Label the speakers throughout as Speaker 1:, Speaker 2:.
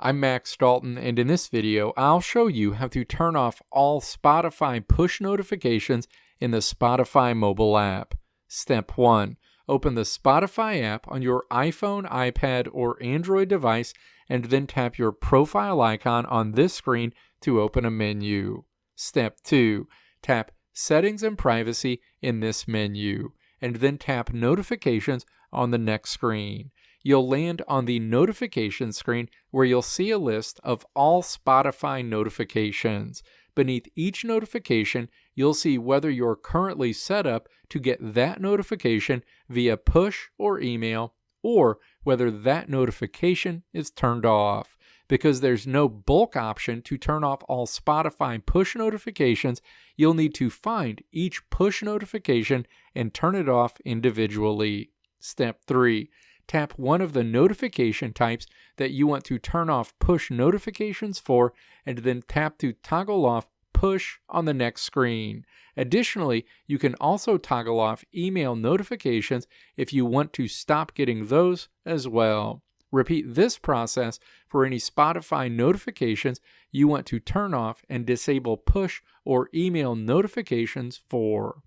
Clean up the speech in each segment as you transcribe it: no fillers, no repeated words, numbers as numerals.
Speaker 1: I'm Max Dalton, and in this video, I'll show you how to turn off all Spotify push notifications in the Spotify mobile app. Step 1. Open the Spotify app on your iPhone, iPad, or Android device, and then tap your profile icon on this screen to open a menu. Step 2. Tap Settings and Privacy in this menu, and then tap Notifications on the next screen. You'll land on the notification screen where you'll see a list of all Spotify notifications. Beneath each notification, you'll see whether you're currently set up to get that notification via push or email, or whether that notification is turned off. Because there's no bulk option to turn off all Spotify push notifications, you'll need to find each push notification and turn it off individually. Step 3. Tap one of the notification types that you want to turn off push notifications for, and then tap to toggle off push on the next screen. Additionally, you can also toggle off email notifications if you want to stop getting those as well. Repeat this process for any Spotify notifications you want to turn off and disable push or email notifications for.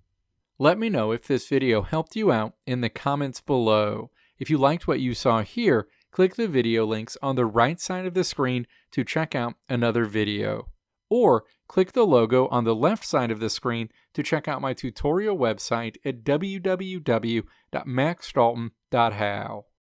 Speaker 1: Let me know if this video helped you out in the comments below. If you liked what you saw here, click the video links on the right side of the screen to check out another video. Or click the logo on the left side of the screen to check out my tutorial website at www.maxdalton.how.